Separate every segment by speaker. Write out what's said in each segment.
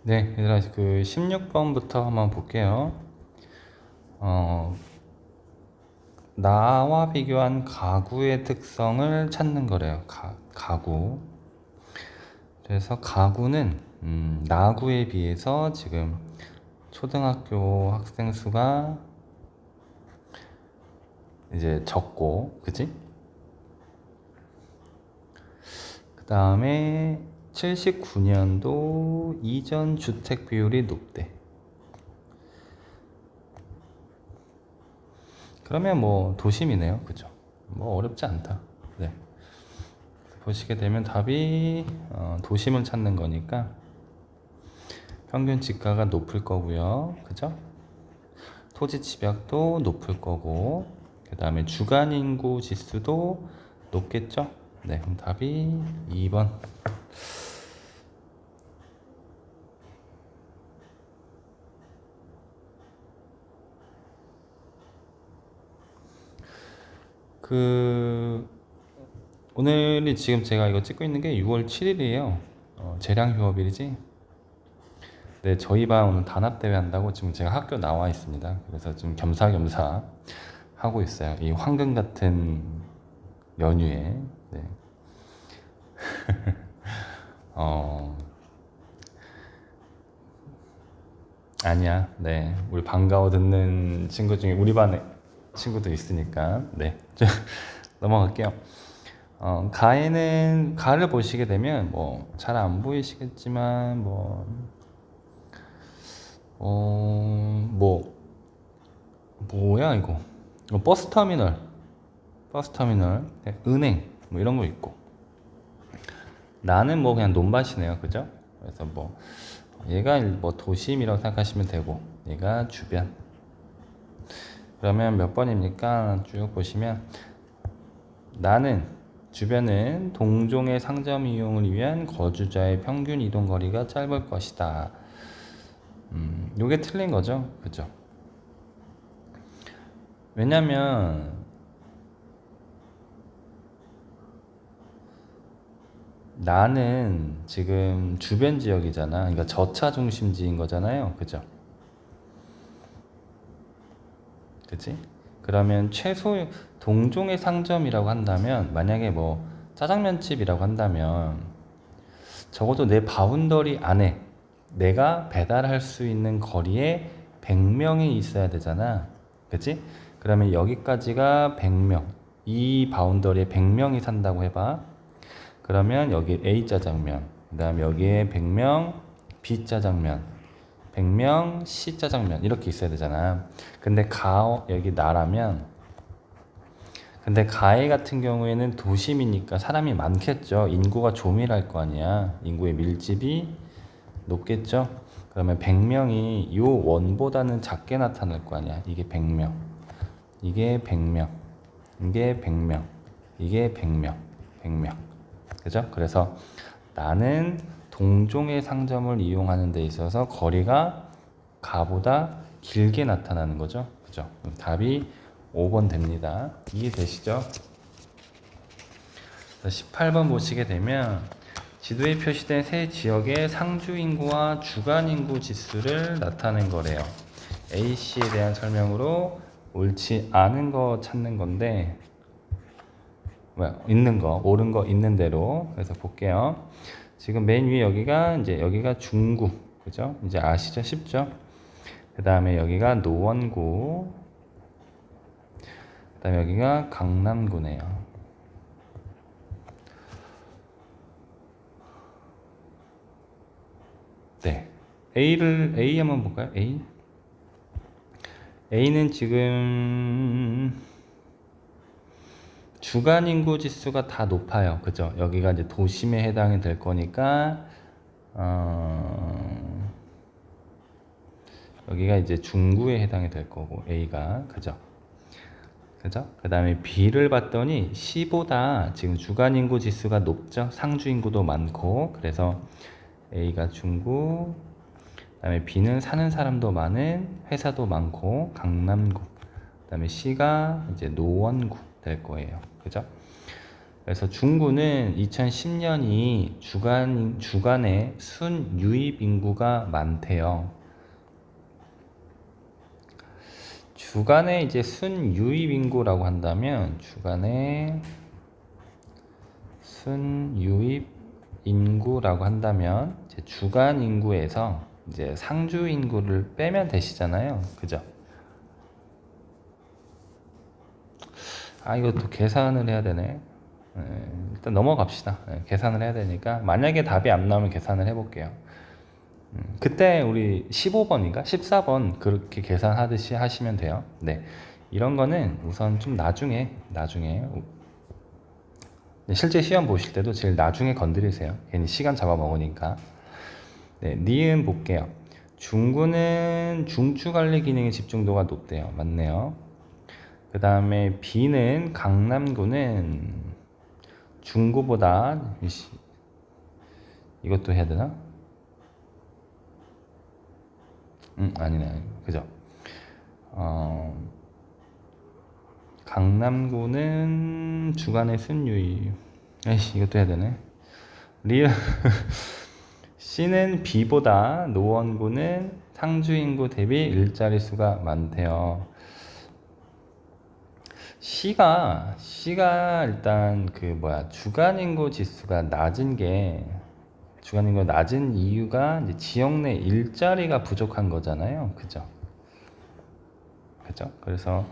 Speaker 1: 네, 얘들아, 그 16번부터 한번 볼게요. 어, 나와 비교한 가구의 특성을 찾는 거래요. 가구. 그래서 가구는 나구에 비해서 지금 초등학교 학생 수가 이제 적고, 그치? 그 다음에 79년도 이전 주택 비율이 높대. 그러면 뭐 도심이네요. 그죠? 뭐 어렵지 않다. 네. 보시게 되면 답이 도심을 찾는 거니까 평균 지가가 높을 거고요. 그죠? 토지 집약도 높을 거고, 그 다음에 주간 인구 지수도 높겠죠? 네, 그럼 답이 2번. 그 오늘이 지금 제가 이거 찍고 있는 게 6월 7일이에요. 재량 휴업일이지. 네, 저희 반 오늘 단합대회 한다고 지금 제가 학교 나와 있습니다. 그래서 좀 겸사겸사 하고 있어요. 이 황금 같은 연휴에. 네. 어, 아니야. 네. 우리 반가워 듣는 친구 중에 우리 반에 친구도 있으니까. 네. 좀 넘어갈게요. 가에는 가를 보시게 되면 뭐 잘 안 보이시겠지만 뭐 뭐야 이거? 버스 터미널, 네, 은행 뭐 이런 거 있고. 나는 뭐 그냥 논밭이네요, 그죠? 그래서 뭐 얘가 뭐 도심이라고 생각하시면 되고, 얘가 주변. 그러면 몇 번입니까? 쭉 보시면 나는 주변은 동종의 상점 이용을 위한 거주자의 평균 이동 거리가 짧을 것이다. 요게 틀린 거죠, 그죠? 왜냐면 나는 지금 주변 지역이잖아. 그러니까 저차 중심지인 거잖아요, 그죠? 그치? 그러면 최소 동종의 상점이라고 한다면, 만약에 뭐 짜장면집이라고 한다면 적어도 내 바운더리 안에 내가 배달할 수 있는 거리에 100명이 있어야 되잖아. 그치? 그러면 여기까지가 100명. 이 바운더리에 100명이 산다고 해봐. 그러면 여기 A 짜장면, 그 다음에 여기에 100명 B 짜장면, 100명 C 짜장면 이렇게 있어야 되잖아. 근데 여기 나라면, 근데 가해 같은 경우에는 도심이니까 사람이 많겠죠. 인구가 조밀할 거 아니야. 인구의 밀집이 높겠죠. 그러면 100명이 요 원보다는 작게 나타날 거 아니야. 이게 100명, 이게 100명, 이게 100명, 이게 100명, 100명. 그죠? 그래서 나는 동종의 상점을 이용하는 데 있어서 거리가 가보다 길게 나타나는 거죠. 그죠? 그럼 답이 5번 됩니다. 이해되시죠? 18번 보시게 되면 지도에 표시된 세 지역의 상주 인구와 주간 인구 지수를 나타낸 거래요. A씨에 대한 설명으로 옳지 않은 거 찾는 건데, 있는 거, 옳은 거 있는 대로. 그래서 볼게요. 지금 맨 위에 여기가 중구, 그죠? 이제 아시죠? 쉽죠? 그 다음에 여기가 노원구, 그 다음에 여기가 강남구네요. 네. A 한번 볼까요? A는 지금 주간 인구 지수가 다 높아요. 그죠? 여기가 이제 도심에 해당이 될 거니까, 여기가 이제 중구에 해당이 될 거고, A가. 그죠? 그죠? 그 다음에 B를 봤더니 C보다 지금 주간 인구 지수가 높죠? 상주 인구도 많고, 그래서 A가 중구, 그 다음에 B는 사는 사람도 많은, 회사도 많고, 강남구, 그 다음에 C가 이제 노원구 될 거예요. 그죠? 그래서 중구는 2010년이 주간에 순유입 인구가 많대요. 주간에 이제 순유입 인구라고 한다면 주간에 순유입 인구라고 한다면 이제 주간 인구에서 이제 상주 인구를 빼면 되시잖아요. 그죠? 이것도 계산을 해야 되네. 일단 넘어갑시다. 계산을 해야 되니까 만약에 답이 안 나오면 계산을 해볼게요. 그때 우리 15번인가 14번 그렇게 계산하듯이 하시면 돼요. 네, 이런 거는 우선 좀 나중에 실제 시험 보실 때도 제일 나중에 건드리세요. 괜히 시간 잡아먹으니까. 네, 니은 볼게요. 중구는 중추관리 기능의 집중도가 높대요. 맞네요. 그 다음에 B는 강남구는 중구보다 이것도 해야 되나? 아니네. 그죠? 강남구는 주간의 순유입. 에이씨, 이것도 해야 되네. 리얼 C는 B보다 노원구는 상주인구 대비 일자리 수가 많대요. C가 일단 주간인구 지수가 낮은 이유가 이제 지역 내 일자리가 부족한 거잖아요. 그죠? 그래서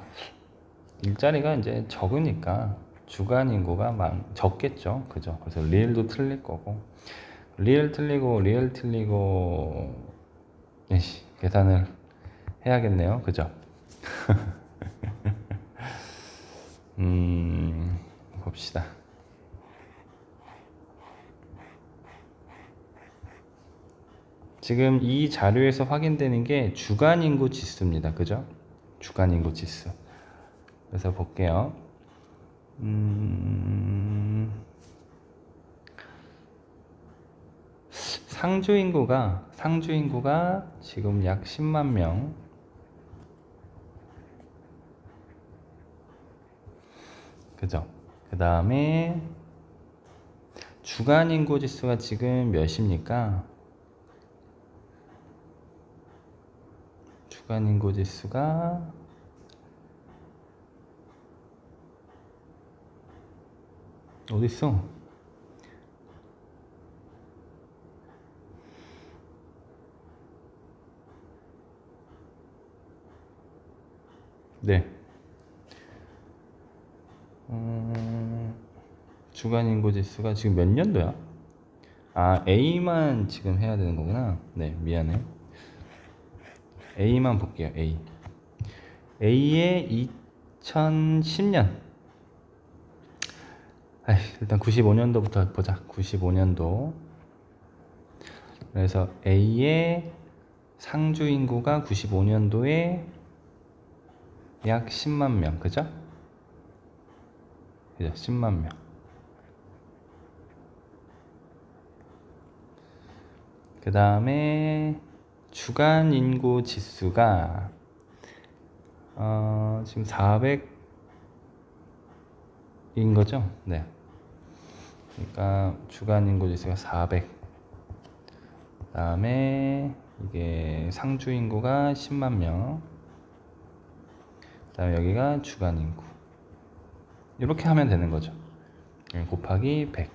Speaker 1: 일자리가 이제 적으니까 주간 인구가 적겠죠. 그죠? 그래서 리얼도 틀릴 거고, 리얼 틀리고 계산을 해야겠네요. 그죠? 봅시다. 지금 이 자료에서 확인되는 게 주간 인구 지수입니다. 그죠? 주간 인구 지수. 그래서 볼게요. 상주 인구가 지금 약 10만 명. 그죠? 그 다음에 주간 인구 지수가 지금 몇입니까? 주간 인구 지수가 어딨어? 네. 주간 인구 지수가 지금 몇 년도야? A만 지금 해야 되는 거구나. 네, 미안해. A만 볼게요. A의 2010년. 일단 95년도부터 보자. 95년도. 그래서 A의 상주 인구가 95년도에 약 10만 명. 그죠? 10만 명. 그 다음에 주간 인구 지수가 지금 400인 거죠? 네. 그러니까 주간 인구 지수가 400. 그 다음에 이게 상주 인구가 10만 명. 그 다음에 여기가 주간 인구. 이렇게 하면 되는 거죠. 곱하기 100.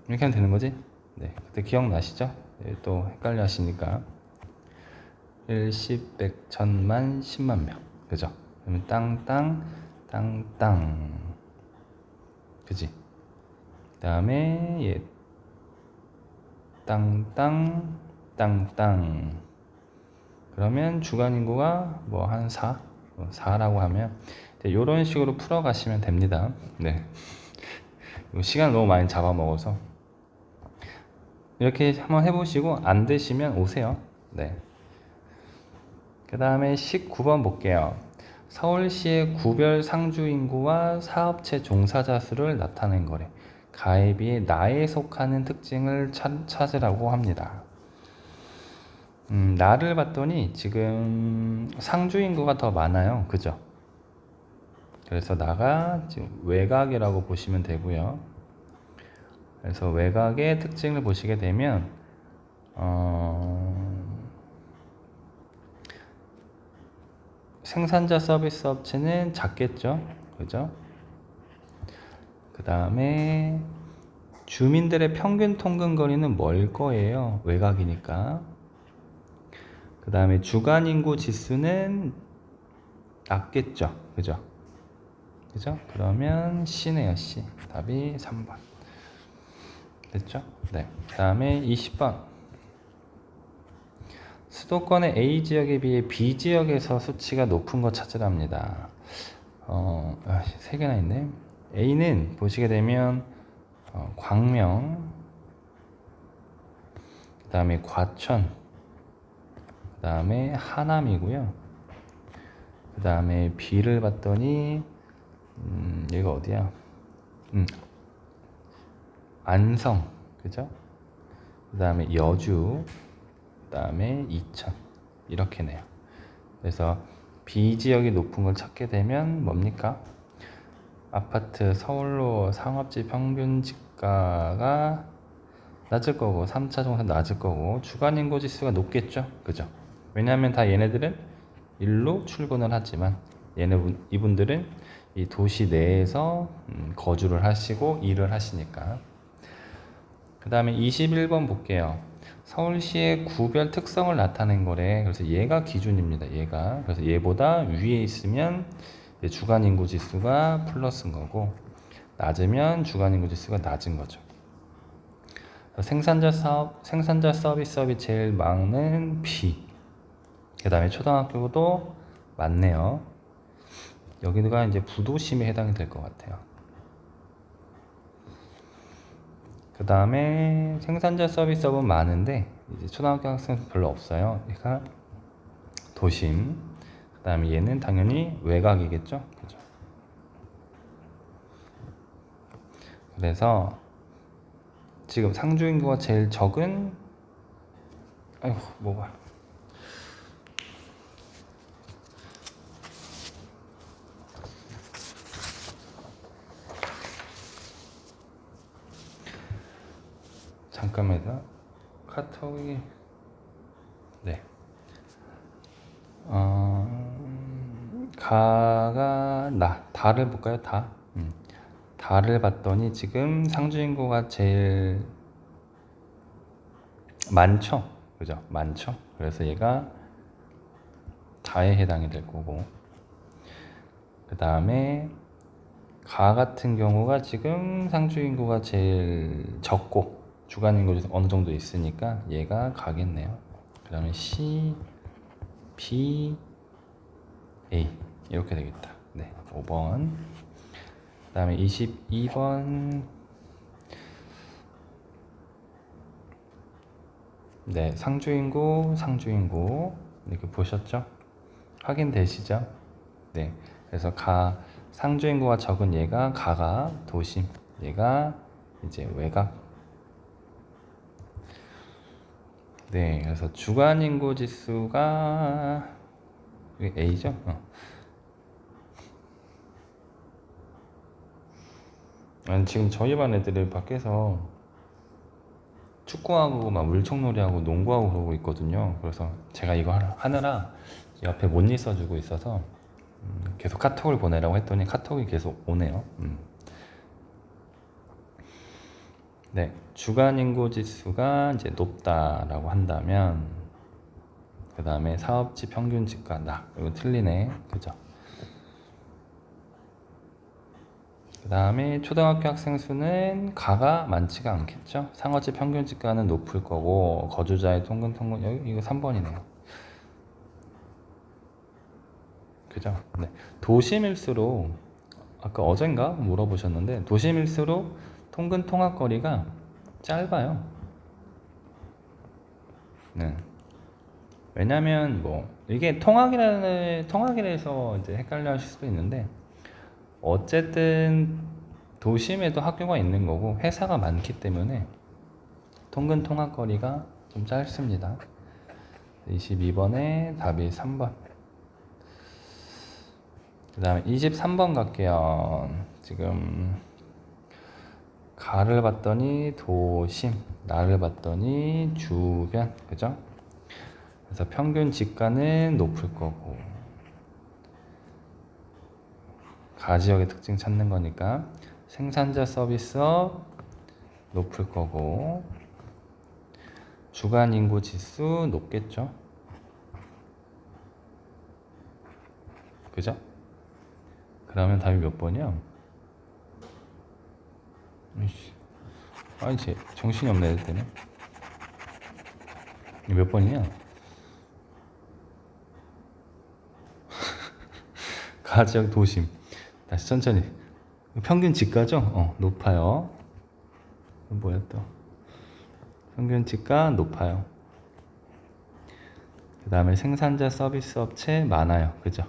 Speaker 1: 이렇게 하면 되는 거지? 네. 그때 기억나시죠? 또 헷갈려 하시니까. 1, 10, 100, 1000만, 10만 명. 그죠? 그러면 땅땅. 그지? 그 다음에 땅땅. 그러면 주간 인구가 뭐 한 4라고 하면 이런 식으로 풀어 가시면 됩니다. 네. 시간 너무 많이 잡아먹어서 이렇게 한번 해보시고 안 되시면 오세요. 네. 그 다음에 19번 볼게요. 서울시의 구별 상주 인구와 사업체 종사자 수를 나타낸 거래. 가입이 나에 속하는 특징을 찾으라고 합니다. 나를 봤더니 지금 상주 인구가 더 많아요. 그죠? 그래서 나가 지금 외곽이라고 보시면 되고요. 그래서 외곽의 특징을 보시게 되면 생산자 서비스 업체는 작겠죠, 그죠? 그 다음에 주민들의 평균 통근 거리는 멀 거예요, 외곽이니까. 그 다음에 주간 인구 지수는 낮겠죠, 그죠? 그죠? 그러면 C네요, C. 답이 3번. 됐죠? 네. 그 다음에 20번. 수도권의 A 지역에 비해 B 지역에서 수치가 높은 거 찾으랍니다. 세 개나 있네. A는 보시게 되면 광명, 그 다음에 과천, 그 다음에 하남이고요. 그 다음에 B를 봤더니 얘가 어디야? 안성, 그죠? 그 다음에 여주, 그 다음에 이천, 이렇게네요. 그래서 B 지역이 높은 걸 찾게 되면 뭡니까? 아파트 서울로 상업지 평균 지가가 낮을 거고 3차 종산 낮을 거고 주간 인구 지수가 높겠죠, 그죠? 왜냐하면 다 얘네들은 일로 출근을 하지만 이분들은 이 도시 내에서 거주를 하시고 일을 하시니까. 그 다음에 21번 볼게요. 서울시의 구별 특성을 나타낸 거래. 그래서 얘가 기준입니다. 얘가. 그래서 얘보다 위에 있으면 주간 인구 지수가 플러스인 거고, 낮으면 주간 인구 지수가 낮은 거죠. 생산자 서비스업이 제일 많은 B. 그 다음에 초등학교도 많네요. 여기가 이제 부도심에 해당이 될 것 같아요. 그 다음에 생산자 서비스업은 많은데 이제 초등학교 학생은 별로 없어요. 그러니까 도심. 그 다음에 얘는 당연히 외곽이겠죠, 그죠? 그래서 지금 상주 인구가 제일 적은, 아이고 뭐가 잠깐만요. 카톡이 네. 가가 다를 볼까요? 다를 봤더니 지금 상주 인구가 제일 많죠, 그죠? 많죠. 그래서 얘가 다에 해당이 될 거고. 그 다음에 가 같은 경우가 지금 상주 인구가 제일 적고 주간 인구 어느 정도 있으니까 얘가 가겠네요. 그 다음에 C, B, A 이렇게 되겠다. 네, 5번. 그 다음에 22번. 네, 상주 인구 이렇게 보셨죠? 확인되시죠? 네, 그래서 상주 인구가 적은 얘가 가가 도심, 얘가 이제 외곽. 네, 그래서 주간 인구 지수가 A죠? 아니, 지금 저희 반 애들이 밖에서 축구하고 막 물총놀이하고 농구하고 그러고 있거든요. 그래서 제가 이거 하느라 옆에 못 있어주고 있어서 계속 카톡을 보내라고 했더니 카톡이 계속 오네요. 네, 주간 인구 지수가 이제 높다라고 한다면, 그 다음에 사업지 평균 지가 낮. 이거 틀리네, 그죠? 그 다음에 초등학교 학생 수는 가가 많지가 않겠죠? 상업지 평균 지가는 높을 거고 거주자의 통근 여기 이거 3번이네요. 그죠? 네. 도심일수록 아까 어젠가 물어보셨는데 도심일수록 통근 통학거리가 짧아요. 네. 왜냐면 뭐 이게 통학이라서 이제 헷갈려 하실 수도 있는데 어쨌든 도심에도 학교가 있는 거고 회사가 많기 때문에 통근 통학거리가 좀 짧습니다. 22번에 답이 3번. 그 다음에 23번 갈게요. 지금 가를 봤더니 도심, 나를 봤더니 주변, 그죠? 그래서 평균 지가는 높을 거고, 가 지역의 특징 찾는 거니까 생산자 서비스업 높을 거고, 주간 인구 지수 높겠죠? 그죠? 그러면 답이 몇 번이야? 아니, 정신이 없네, 이럴 때는. 몇 번이냐? 가지역 도심. 다시 천천히. 평균 지가죠? 높아요. 뭐야 또? 평균 지가 높아요. 그 다음에 생산자 서비스 업체 많아요. 그죠?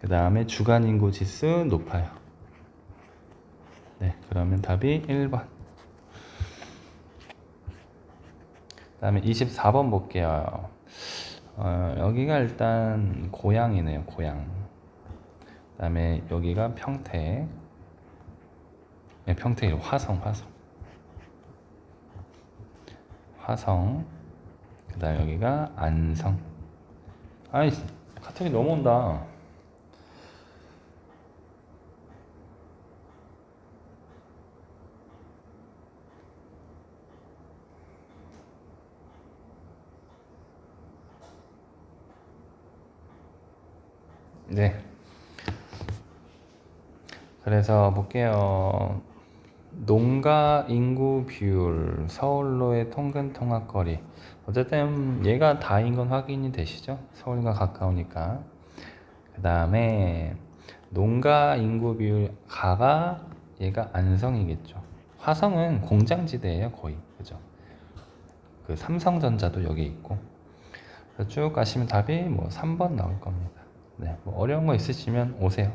Speaker 1: 그 다음에 주간 인구 지수 높아요. 네, 그러면 답이 1번. 그 다음에 24번 볼게요. 여기가 일단 고양이네요. 고양. 그 다음에 여기가 평택. 네, 평택이 화성. 그 다음에 여기가 안성. 아이, 카톡이 넘어온다. 네. 그래서 볼게요. 농가 인구 비율, 서울로의 통근 통학거리. 어쨌든 얘가 다인 건 확인이 되시죠? 서울과 가까우니까. 그 다음에 농가 인구 비율 가가 얘가 안성이겠죠. 화성은 공장지대예요, 거의. 그죠? 그 삼성전자도 여기 있고. 그래서 쭉 가시면 답이 뭐 3번 나올 겁니다. 네, 뭐 어려운 거 있으시면 오세요.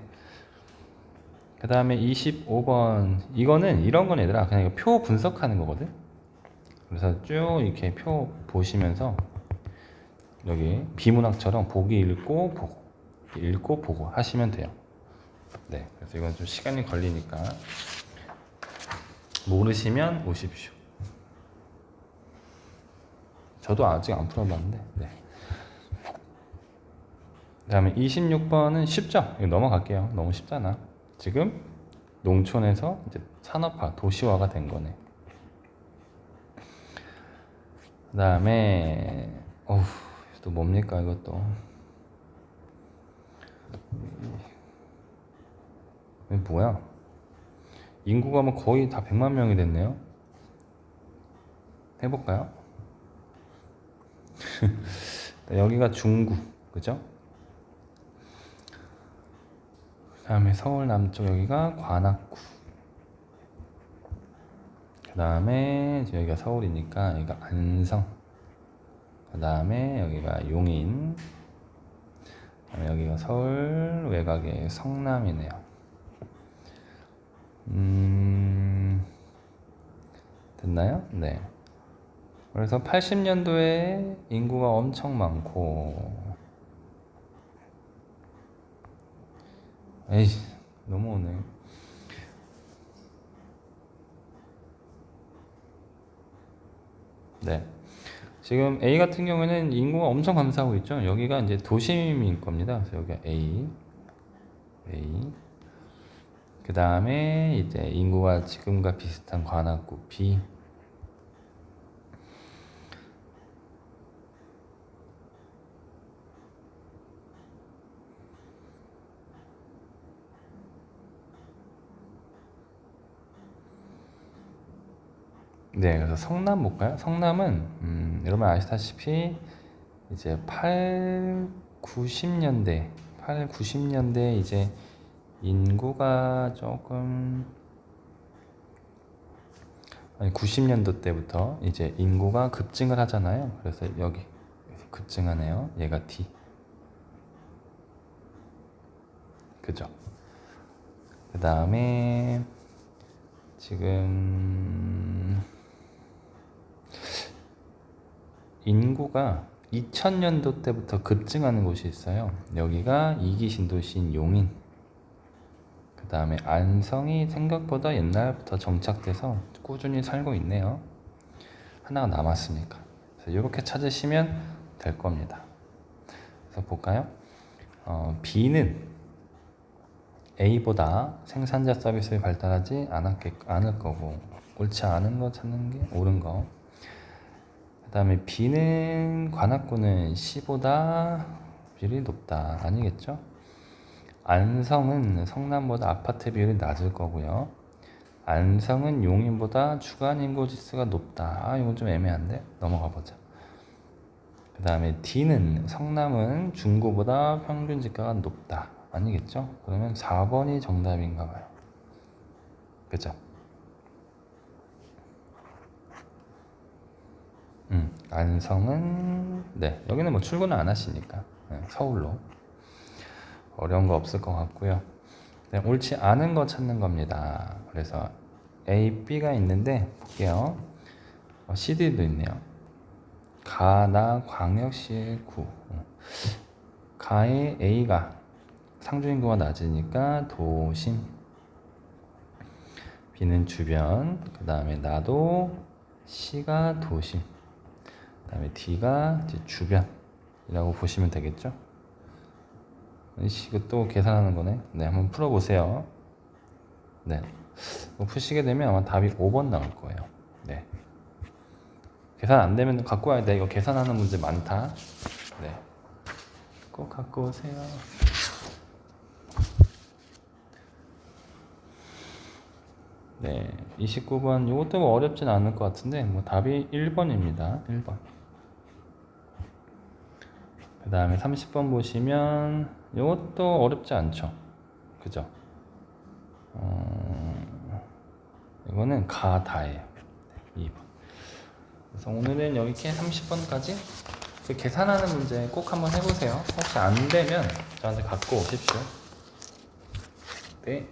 Speaker 1: 그 다음에 25번. 이거는 이런 건 얘들아 그냥 표 분석하는 거거든. 그래서 쭉 이렇게 표 보시면서 여기 비문학처럼 보기 읽고 보고 하시면 돼요. 네, 그래서 이건 좀 시간이 걸리니까 모르시면 오십시오. 저도 아직 안 풀어봤는데. 네. 그 다음에 26번은 쉽죠? 이거 넘어갈게요. 너무 쉽잖아. 지금 농촌에서 이제 산업화, 도시화가 된 거네. 그 다음에 또 뭡니까 이것도. 이게 뭐야? 인구가 뭐 거의 다 100만 명이 됐네요. 해볼까요? 여기가 중구, 그죠? 그 다음에 서울 남쪽 여기가 관악구. 그 다음에 여기가 서울이니까 여기가 안성. 그 다음에 여기가 용인. 그 다음에 여기가 서울 외곽의 성남이네요. 됐나요? 네. 그래서 80년도에 인구가 엄청 많고, 에이, 넘어오네. 네. 지금 A 같은 경우에는 인구가 엄청 감소하고 있죠. 여기가 이제 도심일 겁니다. 그래서 여기가 A. 그 다음에 이제 인구가 지금과 비슷한 관악구 B. 네, 그래서 성남 볼까요? 성남은 여러분 아시다시피 이제 90년대 이제 인구가 조금 90년도 때부터 이제 인구가 급증을 하잖아요. 그래서 여기 급증하네요. 얘가 D. 그죠? 그 다음에 지금 인구가 2000년도 때부터 급증하는 곳이 있어요. 여기가 2기 신도시인 용인. 그 다음에 안성이 생각보다 옛날부터 정착돼서 꾸준히 살고 있네요. 하나가 남았으니까. 그래서 이렇게 찾으시면 될 겁니다. 그래서 볼까요? B는 A보다 생산자 서비스를 발달하지 않을 거고, 옳지 않은 거 찾는 게 옳은 거. 그 다음에 B는 관악구는 C보다 비율이 높다. 아니겠죠? 안성은 성남보다 아파트 비율이 낮을 거고요. 안성은 용인보다 주간 인구 지수가 높다. 이건 좀 애매한데 넘어가 보자. 그 다음에 D는 성남은 중구보다 평균 지가가 높다. 아니겠죠? 그러면 4번이 정답인가 봐요. 그죠? 안성은 네, 여기는 뭐 출근을 안 하시니까 서울로 어려운 거 없을 것 같고요. 네, 옳지 않은 거 찾는 겁니다. 그래서 A, B가 있는데 볼게요. CD도 있네요. 가나 광역시 구. 가의 A가 상주인구가 낮으니까 도심. B는 주변. 그 다음에 나도 C가 도심. 그 다음에 D가 이제 주변이라고 보시면 되겠죠. 이거 또 계산하는 거네. 네, 한번 풀어보세요. 네, 이거 푸시게 되면 아마 답이 5번 나올 거예요. 네, 계산 안 되면 갖고 와야 돼. 이거 계산하는 문제 많다. 네, 꼭 갖고 오세요. 네, 29번 이것도 뭐 어렵진 않을 것 같은데 뭐 답이 1번입니다. 1번. 그 다음에 30번 보시면 이것도 어렵지 않죠. 그죠? 이거는 가다예요. 2번. 그래서 오늘은 이렇게 30번까지 그 계산하는 문제 꼭 한번 해보세요. 혹시 안 되면 저한테 갖고 오십시오. 네.